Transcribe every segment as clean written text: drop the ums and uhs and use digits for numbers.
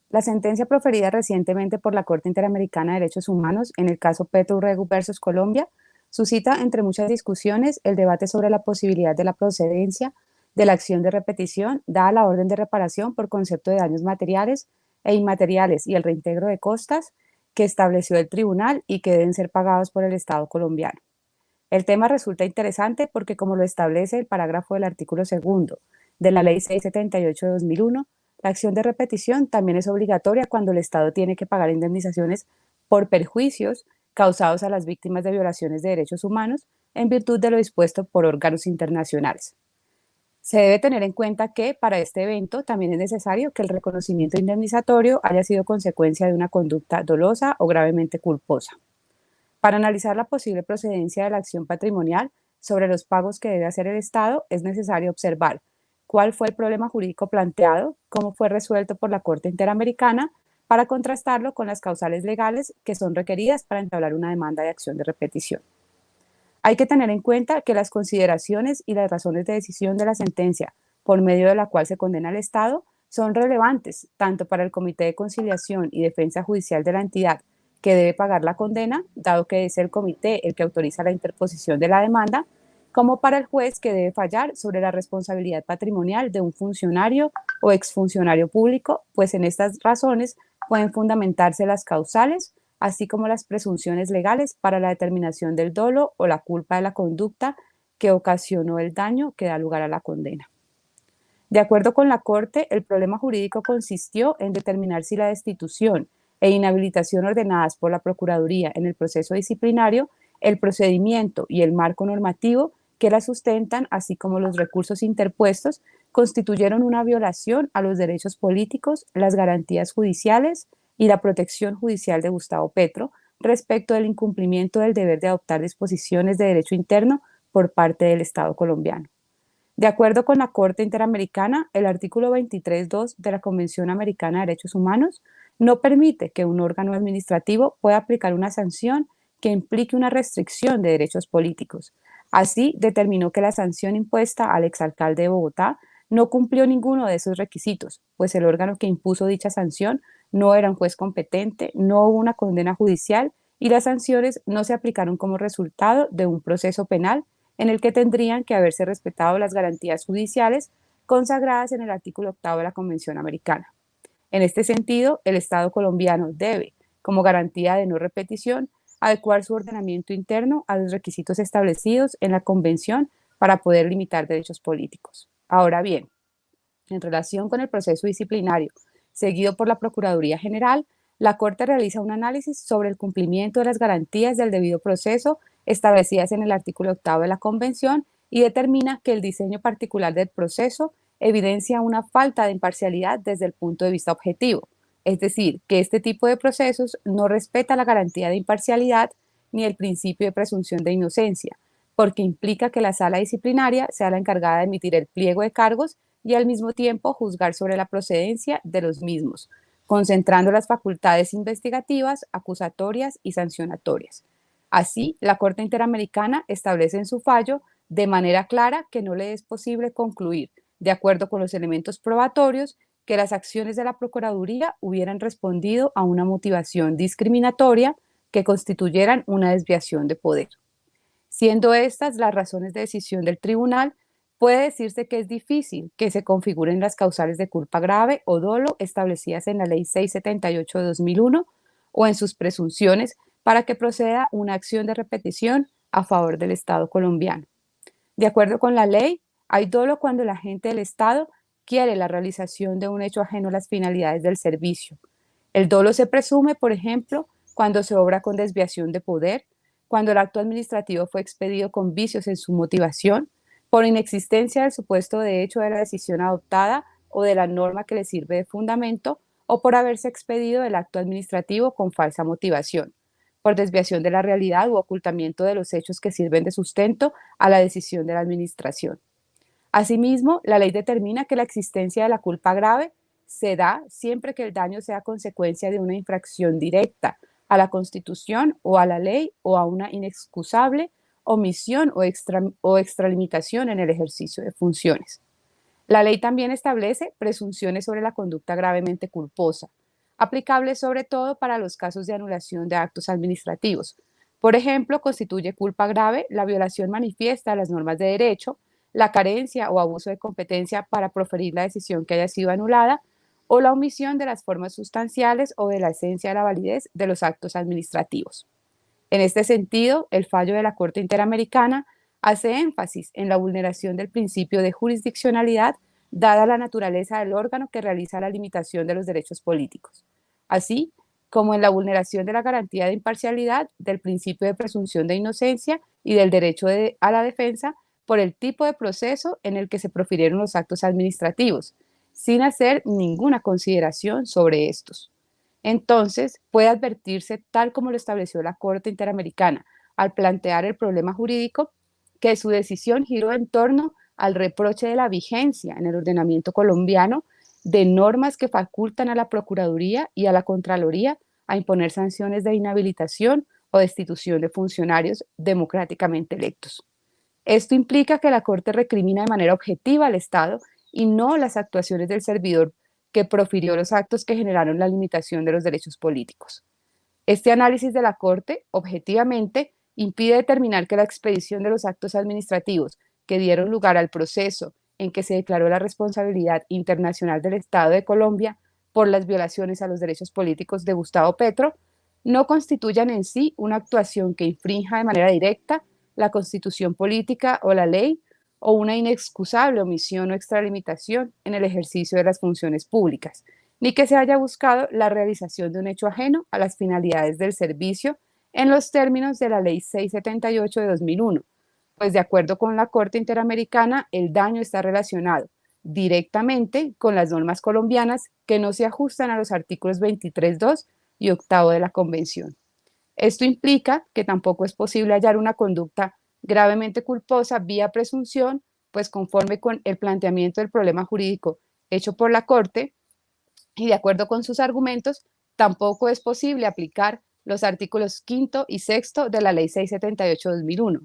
La sentencia proferida recientemente por la Corte Interamericana de Derechos Humanos en el caso Petro Regu versus Colombia suscita, entre muchas discusiones, el debate sobre la posibilidad de la procedencia de la acción de repetición, dada la orden de reparación por concepto de daños materiales e inmateriales y el reintegro de costas que estableció el tribunal y que deben ser pagados por el Estado colombiano. El tema resulta interesante porque, como lo establece el parágrafo del artículo segundo de la Ley 678 de 2001, la acción de repetición también es obligatoria cuando el Estado tiene que pagar indemnizaciones por perjuicios causados a las víctimas de violaciones de derechos humanos en virtud de lo dispuesto por órganos internacionales. Se debe tener en cuenta que para este evento también es necesario que el reconocimiento indemnizatorio haya sido consecuencia de una conducta dolosa o gravemente culposa. Para analizar la posible procedencia de la acción patrimonial sobre los pagos que debe hacer el Estado, es necesario observar cuál fue el problema jurídico planteado, cómo fue resuelto por la Corte Interamericana, para contrastarlo con las causales legales que son requeridas para entablar una demanda de acción de repetición. Hay que tener en cuenta que las consideraciones y las razones de decisión de la sentencia, por medio de la cual se condena al Estado, son relevantes tanto para el Comité de Conciliación y Defensa Judicial de la entidad que debe pagar la condena, dado que es el comité el que autoriza la interposición de la demanda, como para el juez que debe fallar sobre la responsabilidad patrimonial de un funcionario o exfuncionario público, pues en estas razones pueden fundamentarse las causales, así como las presunciones legales para la determinación del dolo o la culpa de la conducta que ocasionó el daño que da lugar a la condena. De acuerdo con la Corte, el problema jurídico consistió en determinar si la destitución e inhabilitación ordenadas por la Procuraduría en el proceso disciplinario, el procedimiento y el marco normativo que la sustentan, así como los recursos interpuestos, constituyeron una violación a los derechos políticos, las garantías judiciales y la protección judicial de Gustavo Petro respecto del incumplimiento del deber de adoptar disposiciones de derecho interno por parte del Estado colombiano. De acuerdo con la Corte Interamericana, el artículo 23.2 de la Convención Americana de Derechos Humanos no permite que un órgano administrativo pueda aplicar una sanción que implique una restricción de derechos políticos. Así, determinó que la sanción impuesta al exalcalde de Bogotá no cumplió ninguno de esos requisitos, pues el órgano que impuso dicha sanción no era un juez competente, no hubo una condena judicial y las sanciones no se aplicaron como resultado de un proceso penal en el que tendrían que haberse respetado las garantías judiciales consagradas en el artículo 8 de la Convención Americana. En este sentido, el Estado colombiano debe, como garantía de no repetición, adecuar su ordenamiento interno a los requisitos establecidos en la Convención para poder limitar derechos políticos. Ahora bien, en relación con el proceso disciplinario seguido por la Procuraduría General, la Corte realiza un análisis sobre el cumplimiento de las garantías del debido proceso establecidas en el artículo 8 de la Convención y determina que el diseño particular del proceso evidencia una falta de imparcialidad desde el punto de vista objetivo, es decir, que este tipo de procesos no respeta la garantía de imparcialidad ni el principio de presunción de inocencia, porque implica que la sala disciplinaria sea la encargada de emitir el pliego de cargos y al mismo tiempo juzgar sobre la procedencia de los mismos, concentrando las facultades investigativas, acusatorias y sancionatorias. Así, la Corte Interamericana establece en su fallo de manera clara que no le es posible concluir, de acuerdo con los elementos probatorios, que las acciones de la Procuraduría hubieran respondido a una motivación discriminatoria que constituyeran una desviación de poder. Siendo estas las razones de decisión del tribunal, puede decirse que es difícil que se configuren las causales de culpa grave o dolo establecidas en la Ley 678 de 2001 o en sus presunciones para que proceda una acción de repetición a favor del Estado colombiano. De acuerdo con la ley, hay dolo cuando el agente del Estado quiere la realización de un hecho ajeno a las finalidades del servicio. El dolo se presume, por ejemplo, cuando se obra con desviación de poder, cuando el acto administrativo fue expedido con vicios en su motivación, por inexistencia del supuesto de hecho de la decisión adoptada o de la norma que le sirve de fundamento, o por haberse expedido el acto administrativo con falsa motivación, por desviación de la realidad u ocultamiento de los hechos que sirven de sustento a la decisión de la administración. Asimismo, la ley determina que la existencia de la culpa grave se da siempre que el daño sea consecuencia de una infracción directa a la Constitución o a la ley o a una inexcusable omisión o extralimitación en el ejercicio de funciones. La ley también establece presunciones sobre la conducta gravemente culposa. aplicable sobre todo para los casos de anulación de actos administrativos. Por ejemplo, constituye culpa grave la violación manifiesta de las normas de derecho, la carencia o abuso de competencia para proferir la decisión que haya sido anulada, o la omisión de las formas sustanciales o de la esencia de la validez de los actos administrativos. En este sentido, el fallo de la Corte Interamericana hace énfasis en la vulneración del principio de jurisdiccionalidad dada la naturaleza del órgano que realiza la limitación de los derechos políticos, así como en la vulneración de la garantía de imparcialidad, del principio de presunción de inocencia y del derecho a la defensa por el tipo de proceso en el que se profirieron los actos administrativos, sin hacer ninguna consideración sobre estos. Entonces, puede advertirse, tal como lo estableció la Corte Interamericana al plantear el problema jurídico, que su decisión giró en torno al reproche de la vigencia en el ordenamiento colombiano de normas que facultan a la Procuraduría y a la Contraloría a imponer sanciones de inhabilitación o destitución de funcionarios democráticamente electos. Esto implica que la Corte recrimina de manera objetiva al Estado y no las actuaciones del servidor que profirió los actos que generaron la limitación de los derechos políticos. Este análisis de la Corte, objetivamente, impide determinar que la expedición de los actos administrativos que dieron lugar al proceso en que se declaró la responsabilidad internacional del Estado de Colombia por las violaciones a los derechos políticos de Gustavo Petro no constituyan en sí una actuación que infrinja de manera directa la Constitución política o la ley, o una inexcusable omisión o extralimitación en el ejercicio de las funciones públicas, ni que se haya buscado la realización de un hecho ajeno a las finalidades del servicio en los términos de la Ley 678 de 2001, pues de acuerdo con la Corte Interamericana, el daño está relacionado directamente con las normas colombianas que no se ajustan a los artículos 23.2 y 8 de la Convención. Esto implica que tampoco es posible hallar una conducta gravemente culposa vía presunción, pues conforme con el planteamiento del problema jurídico hecho por la Corte y de acuerdo con sus argumentos, tampoco es posible aplicar los artículos 5 y 6 de la Ley 678 de 2001.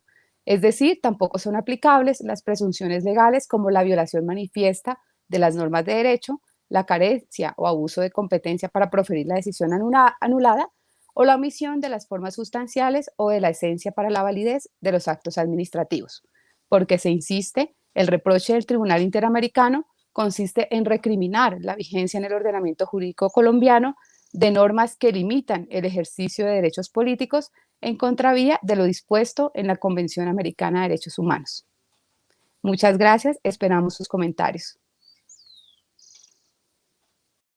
Es decir, tampoco son aplicables las presunciones legales como la violación manifiesta de las normas de derecho, la carencia o abuso de competencia para proferir la decisión anulada, o la omisión de las formas sustanciales o de la esencia para la validez de los actos administrativos, porque se insiste, el reproche del Tribunal Interamericano consiste en recriminar la vigencia en el ordenamiento jurídico colombiano de normas que limitan el ejercicio de derechos políticos en contravía de lo dispuesto en la Convención Americana de Derechos Humanos. Muchas gracias, esperamos sus comentarios.